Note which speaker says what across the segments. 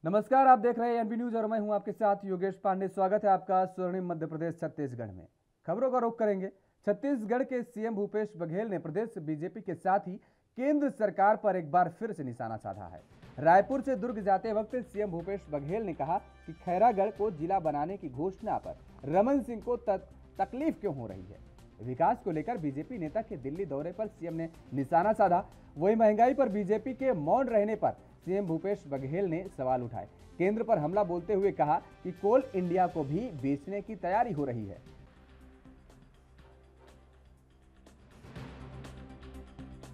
Speaker 1: नमस्कार, आप देख रहे हैं एनबी न्यूज और मैं हूं आपके साथ योगेश पांडे। स्वागत है आपका स्वर्णिम मध्य प्रदेश छत्तीसगढ़ में। खबरों का रुख करेंगे। छत्तीसगढ़ के सीएम भूपेश बघेल ने प्रदेश बीजेपी के साथ ही केंद्र सरकार पर एक बार फिर से निशाना साधा है। रायपुर से दुर्ग जाते वक्त सीएम भूपेश बघेल ने कहा कि खैरागढ़ को जिला बनाने की घोषणा पर रमन सिंह को तकलीफ क्यों हो रही है। विकास को लेकर बीजेपी नेता के दिल्ली दौरे पर सीएम ने निशाना साधा। वहीं महंगाई पर बीजेपी के मौन रहने पर सीएम भूपेश बघेल ने सवाल उठाए। केंद्र पर हमला बोलते हुए कहा कि कोल इंडिया को भी बेचने की तैयारी हो रही है।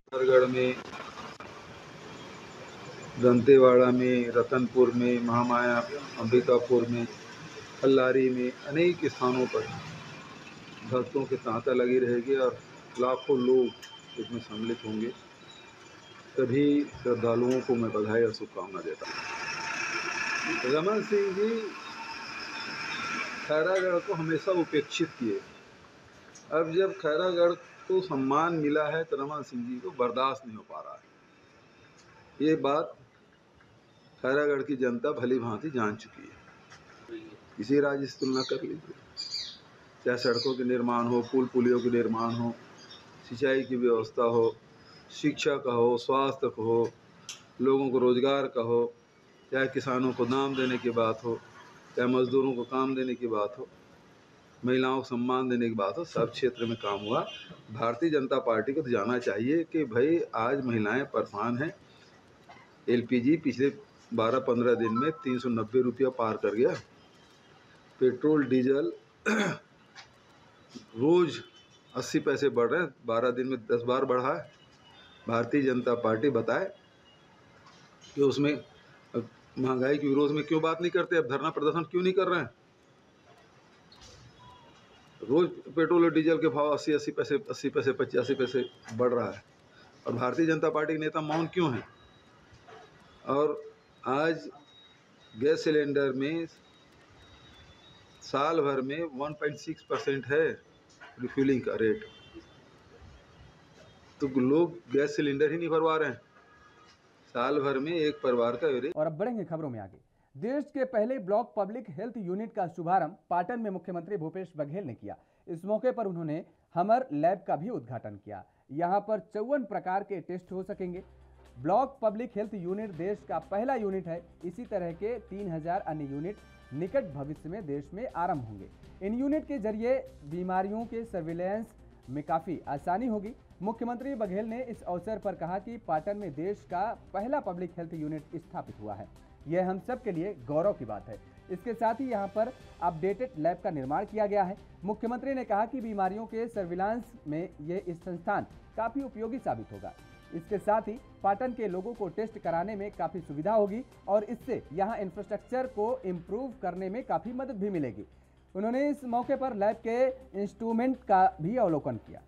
Speaker 2: खैरागढ़ में, दंतेवाड़ा में, रतनपुर में, महामाया, अंबिकापुर में, कल्लारी में अनेक स्थानों पर भक्तों के तांता लगी रहेगी और लाखों लोग इसमें सम्मिलित होंगे। सभी श्रद्धालुओं को मैं बधाई और शुभकामना देता हूँ। रमन सिंह जी खैरागढ़ को हमेशा उपेक्षित किए। अब जब खैरागढ़ को सम्मान मिला है तो रमन सिंह जी को बर्दाश्त नहीं हो पा रहा है। ये बात खैरागढ़ की जनता भली भांति जान चुकी है। किसी राज्य से तुलना कर लीजिए, चाहे सड़कों के निर्माण हो, पुल पुलियों के निर्माण हो, सिंचाई की व्यवस्था हो, शिक्षा का हो, स्वास्थ्य का हो, लोगों को रोजगार का हो, चाहे किसानों को दाम देने की बात हो, चाहे मजदूरों को काम देने की बात हो, महिलाओं को सम्मान देने की बात हो, सब क्षेत्र में काम हुआ। भारतीय जनता पार्टी को तो जानना चाहिए कि भाई आज महिलाएं परेशान हैं। एलपीजी पिछले 12-15 दिन में 390 रुपया पार कर गया। पेट्रोल डीजल रोज 80 पैसे बढ़ रहे हैं, 12 दिन में 10 बार बढ़ा है। भारतीय जनता पार्टी बताए कि उसमें महंगाई के विरोध में क्यों बात नहीं करते, अब धरना प्रदर्शन क्यों नहीं कर रहे हैं। रोज पेट्रोल और डीजल के भाव 80 पैसे 85 पैसे बढ़ रहा है और भारतीय जनता पार्टी के नेता मौन क्यों हैं। और आज गैस सिलेंडर में साल भर में 1.6% है रिफ्यूलिंग का रेट, तो लोग गैस सिलेंडर ही नहीं भरवा रहे हैं। साल भर में एक परिवार का एवरेज।
Speaker 1: और अब बढ़ेंगे खबरों में आगे। देश के पहले ब्लॉक पब्लिक हेल्थ यूनिट का शुभारंभ पाटन में मुख्यमंत्री भूपेश बघेल ने किया। इस मौके पर उन्होंने हमर लैब का भी उद्घाटन किया। यहां पर 54 प्रकार के टेस्ट हो सकेंगे। ब्लॉक पब्लिक हेल्थ यूनिट देश का पहला यूनिट है। इसी तरह के 3000 अन्य यूनिट निकट भविष्य में देश में आरंभ होंगे। इन यूनिट के जरिए बीमारियों के सर्विलांस में काफ़ी आसानी होगी। मुख्यमंत्री बघेल ने इस अवसर पर कहा कि पाटन में देश का पहला पब्लिक हेल्थ यूनिट स्थापित हुआ है। यह हम सब के लिए गौरव की बात है। इसके साथ ही यहाँ पर अपडेटेड लैब का निर्माण किया गया है। मुख्यमंत्री ने कहा कि बीमारियों के सर्विलांस में यह इस संस्थान काफ़ी उपयोगी साबित होगा। इसके साथ ही पाटन के लोगों को टेस्ट कराने में काफ़ी सुविधा होगी और इससे यहाँ इंफ्रास्ट्रक्चर को इम्प्रूव करने में काफ़ी मदद भी मिलेगी। उन्होंने इस मौके पर लैब के इंस्ट्रूमेंट का भी अवलोकन किया।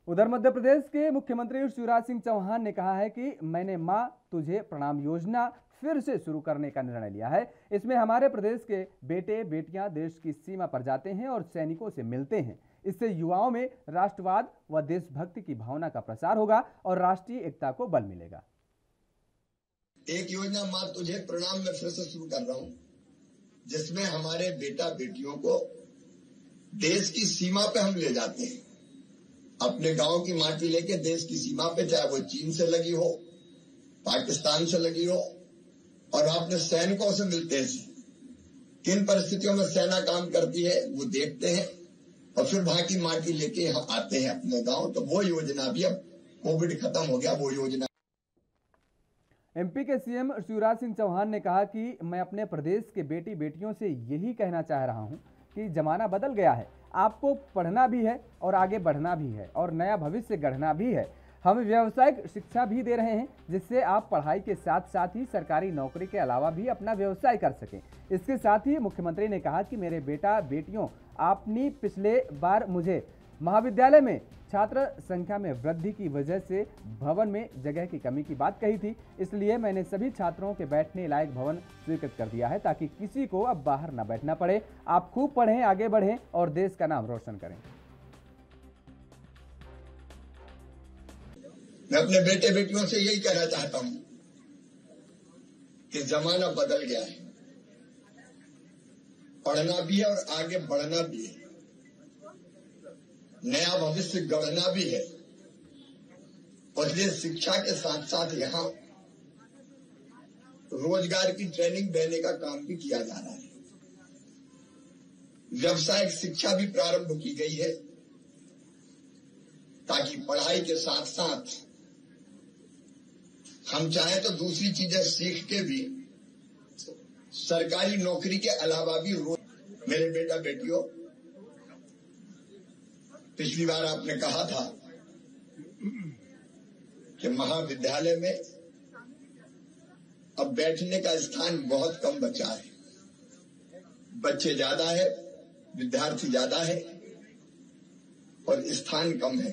Speaker 1: उधर मध्य प्रदेश के मुख्यमंत्री शिवराज सिंह चौहान ने कहा है कि मैंने मां तुझे प्रणाम योजना फिर से शुरू करने का निर्णय लिया है। इसमें हमारे प्रदेश के बेटे बेटियां देश की सीमा पर जाते हैं और सैनिकों से मिलते हैं। इससे युवाओं में राष्ट्रवाद व देशभक्ति की भावना का प्रसार होगा और राष्ट्रीय एकता को बल मिलेगा।
Speaker 3: एक योजना मां तुझे प्रणाम में फिर से शुरू कर रहा हूं, जिसमें हमारे बेटा बेटियों को देश की सीमा पे हम ले जाते हैं। अपने गांव की माटी लेके देश की सीमा पे, चाहे वो चीन से लगी हो, पाकिस्तान से लगी हो, और अपने सैनिकों से मिलते हैं। किन परिस्थितियों में सेना काम करती है वो देखते हैं और फिर वहां की माटी लेके यहाँ आते हैं अपने गांव। तो वो योजना भी, अब कोविड खत्म हो गया, वो योजना।
Speaker 1: एमपी के सीएम शिवराज सिंह चौहान ने कहा कि मैं अपने प्रदेश के बेटी बेटियों से यही कहना चाह रहा हूं कि जमाना बदल गया है। आपको पढ़ना भी है और आगे बढ़ना भी है और नया भविष्य गढ़ना भी है। हम व्यावसायिक शिक्षा भी दे रहे हैं, जिससे आप पढ़ाई के साथ साथ ही सरकारी नौकरी के अलावा भी अपना व्यवसाय कर सकें। इसके साथ ही मुख्यमंत्री ने कहा कि मेरे बेटा बेटियों, आपने पिछले बार मुझे महाविद्यालय में छात्र संख्या में वृद्धि की वजह से भवन में जगह की कमी की बात कही थी। इसलिए मैंने सभी छात्रों के बैठने लायक भवन स्वीकृत कर दिया है ताकि किसी को अब बाहर न बैठना पड़े। आप खूब पढ़ें, आगे बढ़ें और देश का नाम रोशन करें।
Speaker 3: मैं अपने बेटे बेटियों से यही कहना चाहता हूं कि जमाना बदल गया है, पढ़ना भी है और आगे बढ़ना भी है, नया भविष्य गढ़ना भी है। और इसलिए शिक्षा के साथ साथ यहां रोजगार की ट्रेनिंग देने का काम भी किया जा रहा है। व्यावसायिक शिक्षा भी प्रारंभ की गई है ताकि पढ़ाई के साथ साथ हम चाहें तो दूसरी चीजें सीख के भी सरकारी नौकरी के अलावा भी मेरे बेटा बेटियों, पिछली बार आपने कहा था कि महाविद्यालय में अब बैठने का स्थान बहुत कम बचा है, बच्चे ज्यादा है, विद्यार्थी ज्यादा है और स्थान कम है।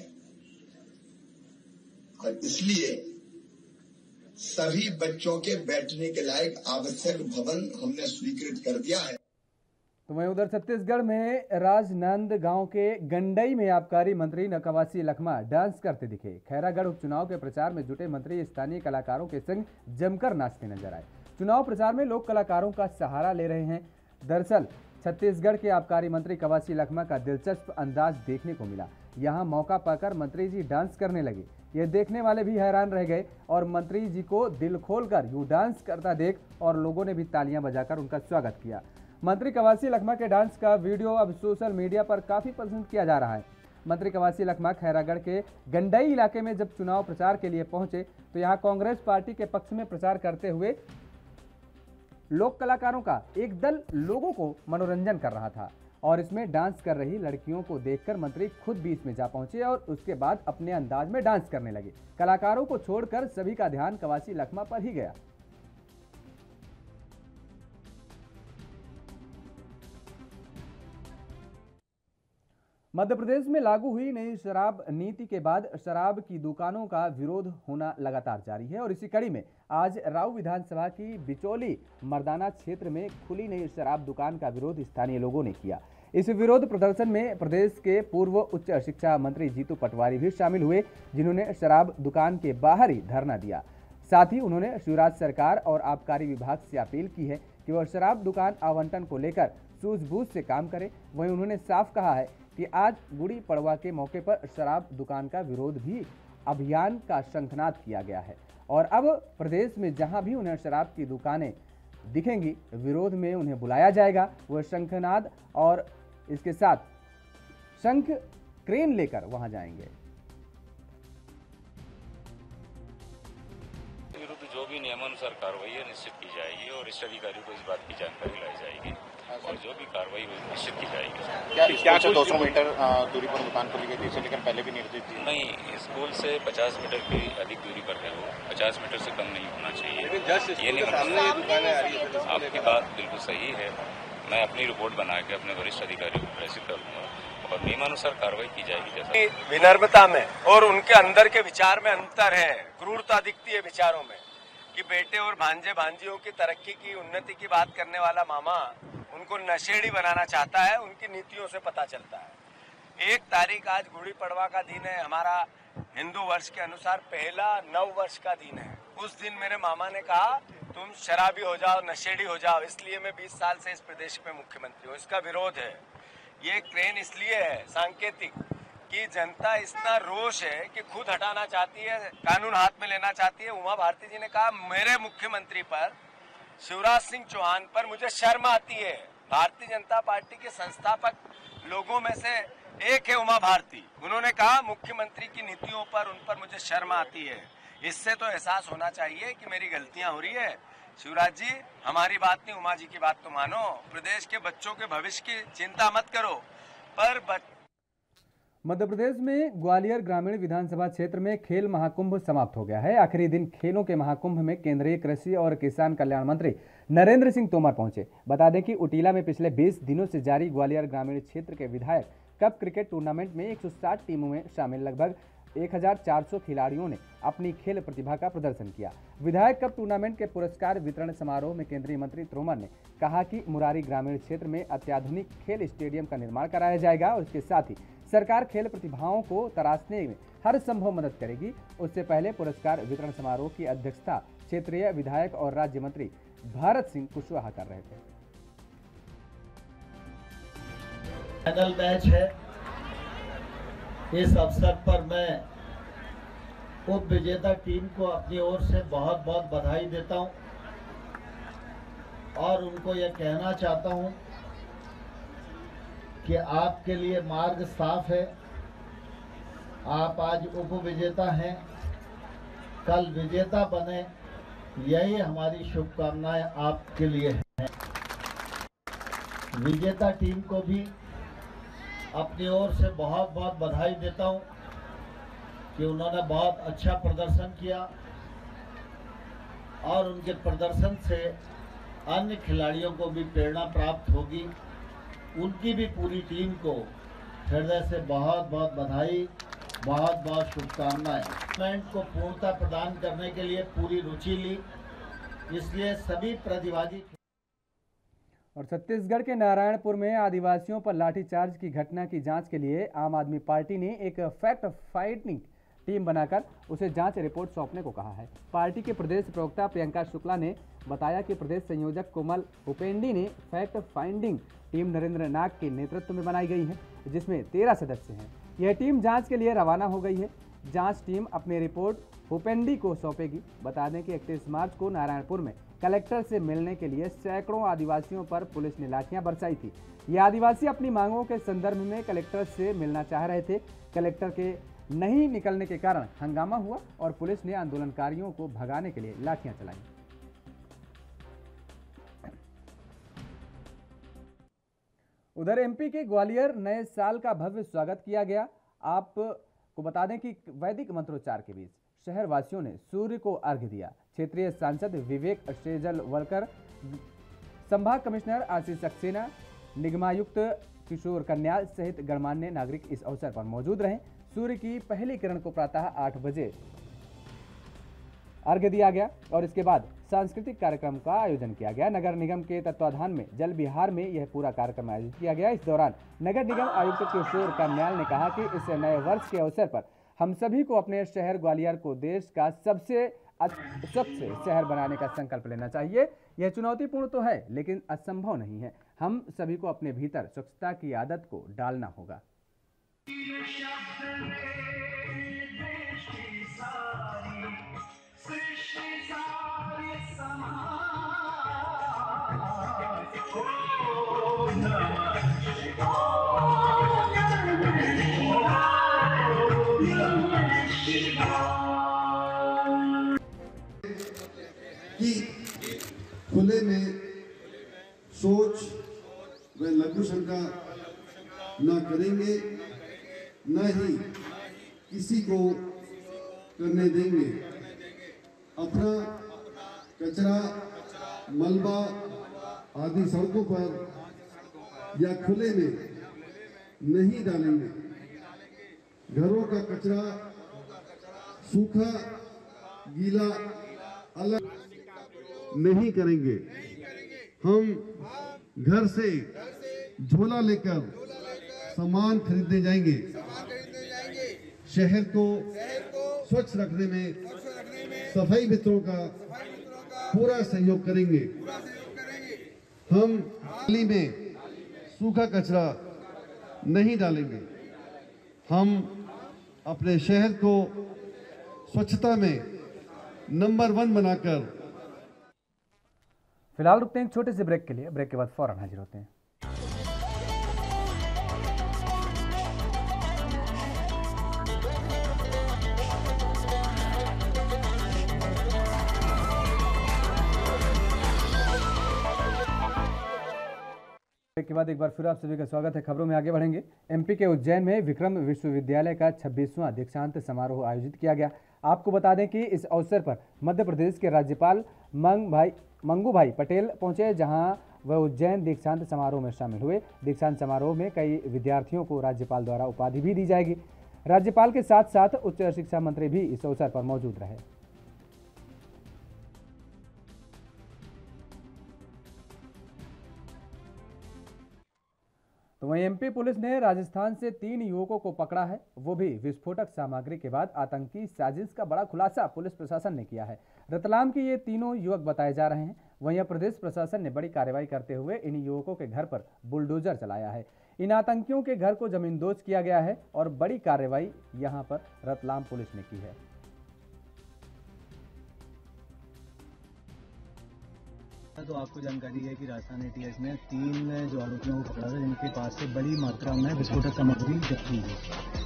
Speaker 3: और इसलिए सभी बच्चों के बैठने के लायक आवश्यक भवन हमने स्वीकृत कर दिया है।
Speaker 1: तो वहीं उधर छत्तीसगढ़ में राजनंद गांव के गंडई में आबकारी मंत्री कवासी लखमा डांस करते दिखे। खैरागढ़ उपचुनाव के प्रचार में जुटे मंत्री स्थानीय कलाकारों के संग जमकर नाचते नजर आए। चुनाव प्रचार में लोक कलाकारों का सहारा ले रहे हैं। दरअसल छत्तीसगढ़ के आबकारी मंत्री कवासी लखमा का दिलचस्प अंदाज देखने को मिला। यहाँ मौका पाकर मंत्री जी डांस करने लगे। ये देखने वाले भी हैरान रह गए और मंत्री जी को दिल खोलकर यूं डांस करता देख और लोगों ने भी तालियां बजाकर उनका स्वागत किया। मंत्री कवासी लखमा के डांस का वीडियो अब सोशल मीडिया पर काफी पसंद किया जा रहा है। मंत्री कवासी लखमा खैरागढ़ के गंडई इलाके में जब चुनाव प्रचार के लिए पहुंचे तो यहां कांग्रेस पार्टी के पक्ष में प्रचार करते हुए लोक कलाकारों का एक दल लोगों को मनोरंजन कर रहा था और इसमें डांस कर रही लड़कियों को देखकर मंत्री खुद बीच में जा पहुंचे और उसके बाद अपने अंदाज में डांस करने लगे। कलाकारों को छोड़कर सभी का ध्यान कवासी लखमा पर ही गया। मध्य प्रदेश में लागू हुई नई शराब नीति के बाद शराब की दुकानों का विरोध होना लगातार जारी है और इसी कड़ी में आज राऊ विधानसभा की बिचौली मर्दाना क्षेत्र में खुली नई शराब दुकान का विरोध स्थानीय लोगों ने किया। इस विरोध प्रदर्शन में प्रदेश के पूर्व उच्च शिक्षा मंत्री जीतू पटवारी भी शामिल हुए, जिन्होंने शराब दुकान के बाहर ही धरना दिया। साथ ही उन्होंने शिवराज सरकार और आबकारी विभाग से अपील की है कि वह शराब दुकान आवंटन को लेकर सूझबूझ से काम करे। वहीं उन्होंने साफ कहा है कि आज गुड़ी पड़वा के मौके पर शराब दुकान का विरोध भी अभियान का शंखनाद किया गया है और अब प्रदेश में जहां भी उन्हें शराब की दुकानें दिखेंगी, विरोध में उन्हें बुलाया जाएगा। वह शंखनाद और इसके साथ शंख क्रेन लेकर वहां जाएंगे।
Speaker 4: विरुद्ध जो भी नियमानुसार कार्रवाई है निश्चित की जाएगी और वरिष्ठ अधिकारियों को इस बात की जानकारी लाई जाएगी और जो भी कार्रवाई हुई निश्चित की जाएगी।
Speaker 5: क्या 200 मीटर दूरी पर दुकान खोली गई थी, इसे लेकर पहले भी निर्देश दिए?
Speaker 4: नहीं, स्कूल से 50 मीटर की अधिक दूरी पर है, वो 50 मीटर से कम नहीं होना चाहिए। ये नहीं, आपकी बात बिल्कुल सही है। मैं अपनी रिपोर्ट बना के अपने वरिष्ठ अधिकारियों को प्रेषित करूंगा और नियमानुसार कार्रवाई की जाएगी। जैसा
Speaker 6: विनम्रता में और उनके अंदर के विचार में अंतर है, क्रूरता दिखती है विचारों में कि बेटे और भांजे भांजियों की तरक्की की उन्नति की बात करने वाला मामा उनको नशेड़ी बनाना चाहता है। उनकी नीतियों से पता चलता है। 1 तारीख आज गुड़ी पड़वा का दिन है, हमारा हिंदू वर्ष के अनुसार पहला नव वर्ष का दिन है। उस दिन मेरे मामा ने कहा तुम शराबी हो जाओ, नशेड़ी हो जाओ। इसलिए मैं 20 साल से इस प्रदेश में मुख्यमंत्री हूँ। इसका विरोध है। ये क्रेन इसलिए है सांकेतिक कि जनता इतना रोष है कि खुद हटाना चाहती है, कानून हाथ में लेना चाहती है। उमा भारती जी ने कहा मेरे मुख्यमंत्री पर, शिवराज सिंह चौहान पर मुझे शर्म आती है। भारतीय जनता पार्टी के संस्थापक लोगों में से एक है उमा भारती। उन्होंने कहा मुख्यमंत्री की नीतियों पर, उन पर मुझे शर्म आती है। इससे तो एहसास होना चाहिए कि मेरी गलतियां हो रही है। शिवराज जी, हमारी बात नहीं, उमा जी की बात तो मानो। प्रदेश के बच्चों के भविष्य की चिंता मत करो। पर
Speaker 1: मध्य प्रदेश में ग्वालियर ग्रामीण विधानसभा क्षेत्र में खेल महाकुंभ समाप्त हो गया है। आखिरी दिन खेलों के महाकुंभ में केंद्रीय कृषि और किसान कल्याण मंत्री नरेंद्र सिंह तोमर पहुंचे। बता दें कि उटीला में पिछले 20 दिनों से जारी ग्वालियर ग्रामीण क्षेत्र के विधायक कप क्रिकेट टूर्नामेंट में 160 टीमों में शामिल लगभग 1400 खिलाड़ियों ने अपनी खेल प्रतिभा का प्रदर्शन किया। विधायक कप टूर्नामेंट के पुरस्कार वितरण समारोह में केंद्रीय मंत्री तोमर ने कहा कि मुरारी ग्रामीण क्षेत्र में अत्याधुनिक खेल स्टेडियम का निर्माण कराया जाएगा और इसके साथ ही सरकार खेल प्रतिभाओं को तराशने में हर संभव मदद करेगी। उससे पहले पुरस्कार वितरण समारोह की अध्यक्षता क्षेत्रीय विधायक और राज्य मंत्री भारत सिंह कुशवाहा कर रहे थे।
Speaker 7: फाइनल मैच है। इस अवसर पर मैं उप विजेता टीम को अपनी ओर से बहुत बहुत बधाई देता हूं और उनको यह कहना चाहता हूं कि आपके लिए मार्ग साफ है। आप आज उप विजेता हैं, कल विजेता बने, यही हमारी शुभकामनाएं आपके लिए हैं। विजेता टीम को भी अपनी ओर से बहुत बहुत बधाई देता हूं कि उन्होंने बहुत अच्छा प्रदर्शन किया और उनके प्रदर्शन से अन्य खिलाड़ियों को भी प्रेरणा प्राप्त होगी। उनकी भी पूरी टीम को हृदय से बहुत बहुत बधाई, बहुत बहुत शुभकामनाएं। टूर्नामेंट को पूर्णता प्रदान करने के लिए पूरी रुचि ली, इसलिए सभी प्रतिभागी।
Speaker 1: और छत्तीसगढ़ के नारायणपुर में आदिवासियों पर लाठीचार्ज की घटना की जांच के लिए आम आदमी पार्टी ने एक फैक्ट फाइंडिंग टीम बनाकर उसे जांच रिपोर्ट सौंपने को कहा है। पार्टी के प्रदेश प्रवक्ता प्रियंका शुक्ला ने बताया कि प्रदेश संयोजक कोमल उपेंडी ने फैक्ट फाइंडिंग टीम नरेंद्र नाग के नेतृत्व में बनाई गई है, जिसमें 13 सदस्य हैं। यह टीम जांच के लिए रवाना हो गई है। जांच टीम अपनी रिपोर्ट उपेंडी को सौंपेगी। बता दें कि 31 मार्च को नारायणपुर में कलेक्टर से मिलने के लिए सैकड़ों आदिवासियों पर पुलिस ने लाठियां बरसाई थी। ये आदिवासी अपनी मांगों के संदर्भ में कलेक्टर से मिलना चाह रहे थे। कलेक्टर के नहीं निकलने के कारण हंगामा हुआ और पुलिस ने आंदोलनकारियों को भगाने के लिए लाठियां चलाई। उधर एमपी के ग्वालियर नए साल का भव्य स्वागत किया गया। आपको बता दें कि वैदिक मंत्रोच्चार के बीच शहर वासियों ने सूर्य को अर्घ्य दिया। क्षेत्रीय सांसद विवेक सेजलवलकर, संभाग कमिश्नर आशीष सक्सेना, निगमायुक्त किशोर कन्याल सहित गणमान्य नागरिक इस अवसर पर मौजूद रहे। सूर्य की पहली किरण को प्रातः 8 बजे अर्घ्य दिया गया और इसके बाद सांस्कृतिक कार्यक्रम का आयोजन किया गया। नगर निगम के तत्वाधान में जल विहार में यह पूरा कार्यक्रम आयोजित किया गया। इस दौरान नगर निगम आयुक्त किशोर कन्याल ने कहा कि इस नए वर्ष के अवसर पर हम सभी को अपने शहर ग्वालियर को देश का सबसे स्वच्छ शहर बनाने का संकल्प लेना चाहिए। यह चुनौतीपूर्ण तो है, लेकिन असंभव नहीं है। हम सभी को अपने भीतर स्वच्छता की आदत को डालना होगा।
Speaker 8: कि खुले में सोच व लघु शंका न करेंगे, न ही किसी को करने देंगे। अपना कचरा, मलबा आदि सड़कों पर या खुले में नहीं डालेंगे। घरों का कचरा सूखा गीला अलग नहीं करेंगे। हम घर से झोला लेकर सामान खरीदने जाएंगे। शहर को स्वच्छ रखने में सफाई मित्रों का पूरा सहयोग करेंगे। हम गली में सूखा कचरा नहीं डालेंगे। हम अपने शहर को स्वच्छता में नंबर 1 बनाकर।
Speaker 1: फिलहाल रुकते हैं एक छोटे से ब्रेक के लिए। ब्रेक के बाद फौरन हाजिर होते हैं। ब्रेक के बाद एक बार फिर आप सभी का स्वागत है। खबरों में आगे बढ़ेंगे। एमपी के उज्जैन में विक्रम विश्वविद्यालय का 26वां दीक्षांत समारोह आयोजित किया गया। आपको बता दें कि इस अवसर पर मध्य प्रदेश के राज्यपाल मंगू भाई पटेल पहुंचे, जहां वह उज्जैन दीक्षांत समारोह में शामिल हुए। दीक्षांत समारोह में कई विद्यार्थियों को राज्यपाल द्वारा उपाधि भी दी जाएगी। राज्यपाल के साथ साथ उच्च शिक्षा मंत्री भी इस अवसर पर मौजूद रहे। तो वहीं एमपी पुलिस ने राजस्थान से 3 युवकों को पकड़ा है, वो भी विस्फोटक सामग्री के बाद। आतंकी साजिश का बड़ा खुलासा पुलिस प्रशासन ने किया है। रतलाम के ये तीनों युवक बताए जा रहे हैं। वहीं प्रदेश प्रशासन ने बड़ी कार्रवाई करते हुए इन युवकों के घर पर बुलडोजर चलाया है। इन आतंकियों के घर को जमींदोज किया गया है और बड़ी कार्रवाई यहां पर रतलाम पुलिस ने की है।
Speaker 9: तो आपको जानकारी है कि राजस्थान एटीएस ने 3 जो आरोपियों को पकड़ा था, जिनके पास से बड़ी मात्रा में विस्फोटक सामग्री जब्त हुई है।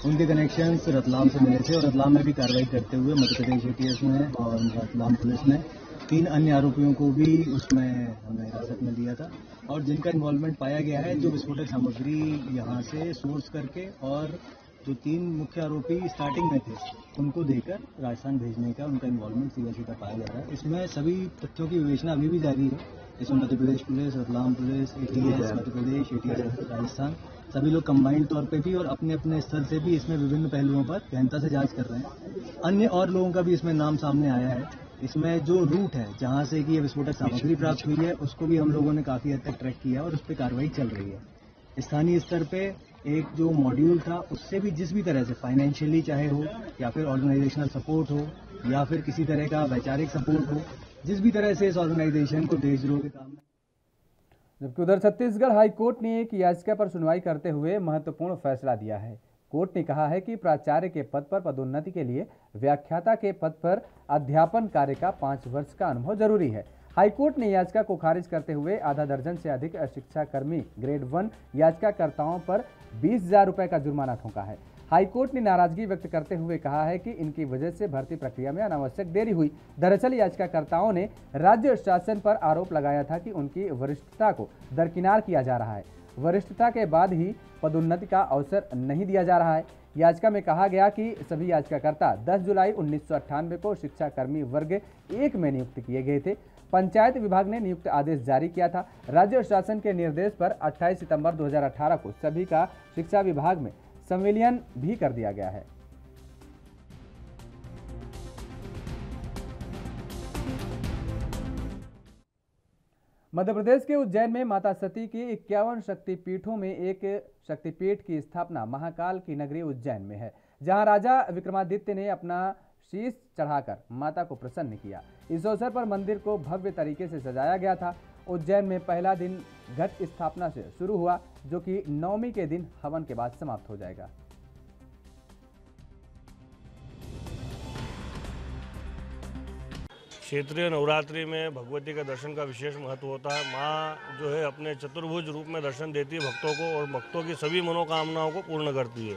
Speaker 9: उनके कनेक्शन रतलाम से मिले थे और रतलाम में भी कार्रवाई करते हुए मध्य प्रदेश एटीएस ने और रतलाम पुलिस ने 3 अन्य आरोपियों को भी उसमें हमने हिरासत में लिया था और जिनका इन्वॉल्वमेंट पाया गया है, जो विस्फोटक सामग्री यहाँ से सोर्स करके और जो 3 मुख्य आरोपी स्टार्टिंग में थे उनको देकर राजस्थान भेजने का उनका इन्वॉल्वमेंट सीधा पाया जा रहा है। इसमें सभी तथ्यों की विवेचना अभी भी जारी है। इसमें Madhya Pradesh police, Ratlam police, ATS Madhya Pradesh, ATS Rajasthan, सभी लोग कंबाइंड तौर पे भी और अपने अपने स्तर से भी इसमें विभिन्न पहलुओं पर गहनता से जांच कर रहे हैं। अन्य और लोगों का भी इसमें नाम सामने आया है। इसमें जो रूट है जहां से कि ये विस्फोटक सामग्री प्राप्त हुई है, उसको भी हम लोगों ने काफी हद तक ट्रैक किया और उस पर कार्रवाई चल रही है। स्थानीय स्तर पे एक जो मॉड्यूल था, उससे भी जिस भी तरह से फाइनेंशियली चाहे हो या फिर ऑर्गेनाइजेशनल सपोर्ट हो या फिर किसी तरह का वैचारिक सपोर्ट हो, जिस भी तरह से इस ऑर्गेनाइजेशन को देशद्रोह के काम में।
Speaker 1: जबकि उधर छत्तीसगढ़ हाई कोर्ट ने एक याचिका पर सुनवाई करते हुए महत्वपूर्ण फैसला दिया है। कोर्ट ने कहा है कि प्राचार्य के पद पर पदोन्नति के लिए व्याख्याता के पद पर अध्यापन कार्य का 5 वर्ष का अनुभव जरूरी है। हाईकोर्ट ने याचिका को खारिज करते हुए आधा दर्जन से अधिक शिक्षाकर्मी ग्रेड 1 याचिकाकर्ताओं पर 20,000 रुपए का जुर्माना ठोका है। हाईकोर्ट ने नाराजगी व्यक्त करते हुए कहा है कि इनकी वजह से भर्ती प्रक्रिया में अनावश्यक देरी हुई। दरअसल याचिकाकर्ताओं ने राज्य शासन पर आरोप लगाया था कि उनकी वरिष्ठता को दरकिनार किया जा रहा है। वरिष्ठता के बाद ही पदोन्नति का अवसर नहीं दिया जा रहा है। याचिका में कहा गया कि सभी याचिकाकर्ता 10 जुलाई 1998 को शिक्षाकर्मी वर्ग 1 में नियुक्त किए गए थे। पंचायत विभाग ने नियुक्त आदेश जारी किया था। राज्य शासन के निर्देश पर 28 सितंबर 2018 को सभी का शिक्षा विभाग में संविलियन भी कर दिया गया है। मध्य प्रदेश के उज्जैन में माता सती की 51 शक्तिपीठों में एक शक्तिपीठ की स्थापना महाकाल की नगरी उज्जैन में है, जहां राजा विक्रमादित्य ने अपना शीश चढ़ाकर माता को प्रसन्न किया। इस अवसर पर मंदिर को भव्य तरीके से सजाया गया था। उज्जैन में पहला दिन घट स्थापना से शुरू हुआ, जो कि नवमी के दिन हवन के बाद समाप्त हो जाएगा।
Speaker 10: क्षेत्रीय नवरात्रि में भगवती का दर्शन का विशेष महत्व होता है। माँ जो है अपने चतुर्भुज रूप में दर्शन देती है भक्तों को और भक्तों की सभी मनोकामनाओं को पूर्ण करती है।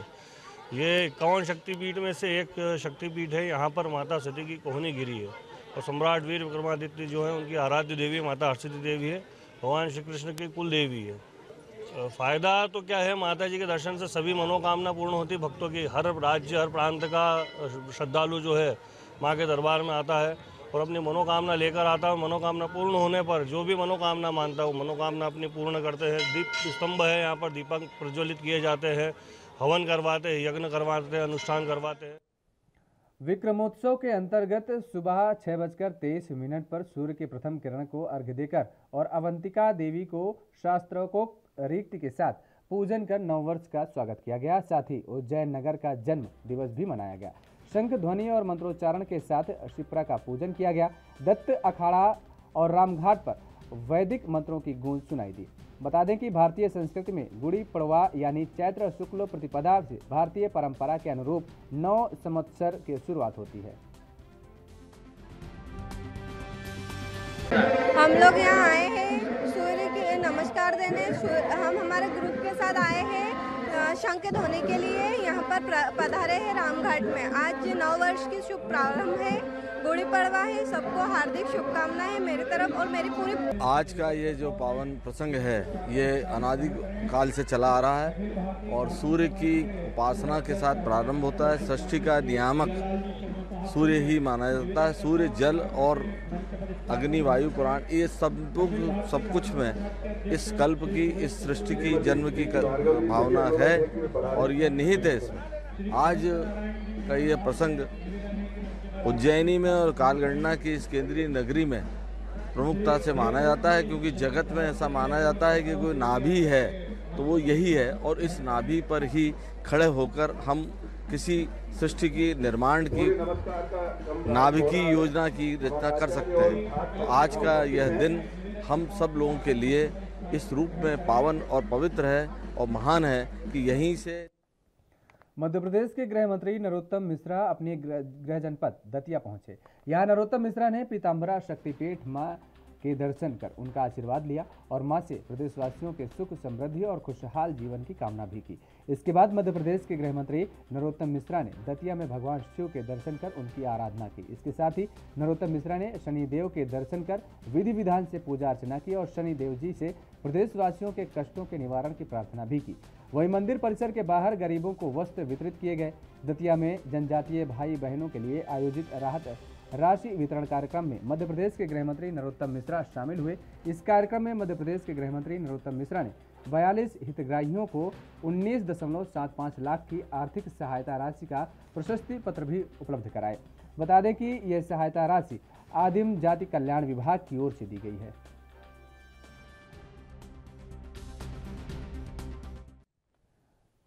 Speaker 10: ये 51 शक्तिपीठ में से एक शक्तिपीठ है। यहाँ पर माता सती की कोहनी गिरी है और सम्राट वीर विक्रमादित्य जो है उनकी आराध्य देवी माता हरसिद्धि देवी है, भगवान श्री कृष्ण की कुल देवी है। फ़ायदा तो क्या है, माता जी के दर्शन से सभी मनोकामना पूर्ण होती है भक्तों की। हर राज्य हर प्रांत का श्रद्धालु जो है माँ के दरबार में आता है और अपनी मनोकामना लेकर आता है। मनोकामना पूर्ण होने पर जो भी मनोकामना मानता है वो मनोकामना अपनी पूर्ण करते हैं। दीप स्तंभ है, यहाँ पर दीपक प्रज्वलित किए जाते हैं, हवन करवाते हैं, यज्ञ करवाते हैं, अनुष्ठान करवाते हैं।
Speaker 1: विक्रमोत्सव के अंतर्गत सुबह 6:23 पर सूर्य की प्रथम किरण को अर्घ्य देकर और अवंतिका देवी को शास्त्रोक्त रीति के साथ पूजन कर नववर्ष का स्वागत किया गया। साथ ही उज्जैन नगर का जन्म दिवस भी मनाया गया। शंख ध्वनि और मंत्रोच्चारण के साथ शिप्रा का पूजन किया गया। दत्त अखाड़ा और रामघाट पर वैदिक मंत्रों की गूंज सुनाई दी। बता दें कि भारतीय संस्कृति में गुड़ी पड़वा यानी चैत्र शुक्ल प्रतिपदा से भारतीय परंपरा के अनुरूप 9 संवत्सर की शुरुआत होती है।
Speaker 11: हम लोग यहाँ आए हैं सूर्य के नमस्कार देने। हम हमारे ग्रुप के साथ आए हैं शंख ध्वनि के लिए। यहाँ पर पधारे हैं रामघाट में। आज नव वर्ष की शुभ प्रारंभ है, गुड़ी पड़वा है। सबको हार्दिक शुभकामनाएं मेरी तरफ और मेरी पूरी। आज
Speaker 12: का ये जो पावन प्रसंग है ये अनादि काल से चला आ रहा है और सूर्य की उपासना के साथ प्रारंभ होता है। सृष्टि का नियामक सूर्य ही माना जाता है। सूर्य, जल और अग्नि, वायु, पुराण, ये सब कुछ में इस कल्प की, इस सृष्टि की जन्म की भावना है और ये निहित है इसमें। आज का ये प्रसंग उज्जैनी में और कालगणना की इस केंद्रीय नगरी में प्रमुखता से माना जाता है, क्योंकि जगत में ऐसा माना जाता है कि कोई नाभि है तो वो यही है, और इस नाभि पर ही खड़े होकर हम किसी सृष्टि की निर्माण की नाभिकीय योजना की रचना कर सकते हैं। तो आज का यह दिन हम सब लोगों के लिए इस रूप में पावन और पवित्र है और महान है कि यहीं से
Speaker 1: मध्य प्रदेश के गृह मंत्री नरोत्तम मिश्रा अपने गृह जनपद दतिया पहुंचे। यहाँ नरोत्तम मिश्रा ने पीताम्बरा शक्तिपीठ मां के दर्शन कर उनका आशीर्वाद लिया और मां से प्रदेशवासियों के सुख समृद्धि और खुशहाल जीवन की कामना भी की। इसके बाद मध्य प्रदेश के गृह मंत्री नरोत्तम मिश्रा ने दतिया में भगवान शिव के दर्शन कर उनकी आराधना की। इसके साथ ही नरोत्तम मिश्रा ने शनिदेव के दर्शन कर विधि विधान से पूजा अर्चना की और शनिदेव जी से प्रदेशवासियों के कष्टों के निवारण की प्रार्थना भी की। वहीं मंदिर परिसर के बाहर गरीबों को वस्त्र वितरित किए गए। दतिया में जनजातीय भाई बहनों के लिए आयोजित राहत राशि वितरण कार्यक्रम में मध्य प्रदेश के गृह मंत्री नरोत्तम मिश्रा शामिल हुए। इस कार्यक्रम में मध्य प्रदेश के गृह मंत्री नरोत्तम मिश्रा ने 42 हितग्राहियों को 19.75 लाख की आर्थिक सहायता राशि का प्रशस्ति पत्र भी उपलब्ध कराए। बता दें कि यह सहायता राशि आदिम जाति कल्याण विभाग की ओर से दी गई है।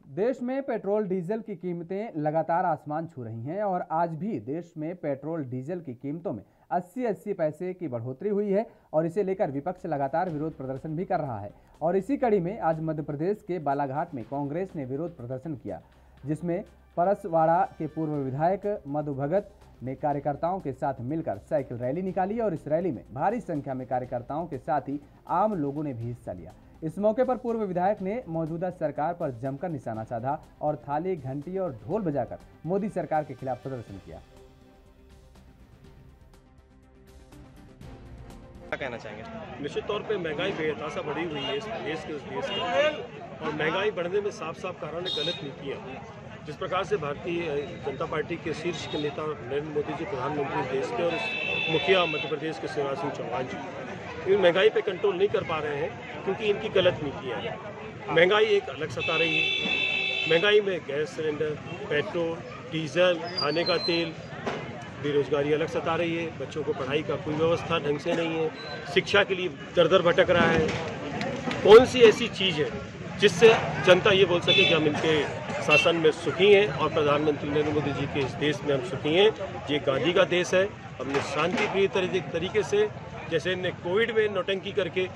Speaker 1: देश में पेट्रोल डीजल की कीमतें लगातार आसमान छू रही हैं और आज भी देश में पेट्रोल डीजल की कीमतों में 80-80 पैसे की बढ़ोतरी हुई है और इसे लेकर विपक्ष लगातार विरोध प्रदर्शन भी कर रहा है। और इसी कड़ी में आज मध्य प्रदेश के बालाघाट में कांग्रेस ने विरोध प्रदर्शन किया, जिसमें परसवाड़ा के पूर्व विधायक मधु भगत ने कार्यकर्ताओं के साथ मिलकर साइकिल रैली निकाली और इस रैली में भारी संख्या में कार्यकर्ताओं के साथ ही आम लोगों ने भी हिस्सा लिया। इस मौके पर पूर्व विधायक ने मौजूदा सरकार पर जमकर निशाना साधा और थाली, घंटी और ढोल बजाकर मोदी सरकार के खिलाफ प्रदर्शन किया।
Speaker 13: क्या कहना चाहेंगे? निश्चित तौर पे महंगाई बेतहाशा बढ़ी हुई है इस देश में और महंगाई बढ़ने में साफ साफ कारण है गलत नीतियाँ। जिस प्रकार से भारतीय जनता पार्टी के शीर्ष के नेता नरेंद्र मोदी जी प्रधानमंत्री देश के और मुखिया मध्य प्रदेश के शिवराज सिंह चौहान जी इन महंगाई पे कंट्रोल नहीं कर पा रहे हैं क्योंकि इनकी गलत नीतियाँ हैं। महंगाई एक अलग सता रही है। महंगाई में गैस सिलेंडर, पेट्रोल, डीजल, खाने का तेल, बेरोजगारी अलग सता रही है। बच्चों को पढ़ाई का कोई व्यवस्था ढंग से नहीं है। शिक्षा के लिए दर दर भटक रहा है। कौन सी ऐसी चीज़ है जिससे जनता ये बोल सके कि हम इनके शासन में सुखी हैं और प्रधानमंत्री नरेंद्र मोदी जी के इस देश में हम सुखी हैं? ये गांधी का देश है। हमने शांति प्रिय तरीके से, जैसे इनने कोविड में नौटंकी करके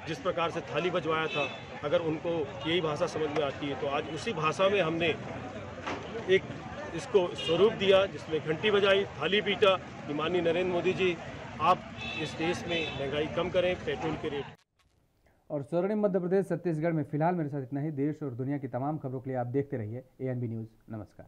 Speaker 13: जिस प्रकार से थाली बजवाया था, अगर उनको यही भाषा समझ में आती है तो आज उसी भाषा में हमने एक इसको स्वरूप दिया जिसमें घंटी बजाई, थाली पीटा कि माननीय नरेंद्र मोदी जी आप इस देश में महंगाई कम करें, पेट्रोल के रेट।
Speaker 1: और स्वर्णिम मध्य प्रदेश छत्तीसगढ़ में फिलहाल मेरे साथ इतना ही। देश और दुनिया की तमाम खबरों के लिए आप देखते रहिए ANB न्यूज़। नमस्कार।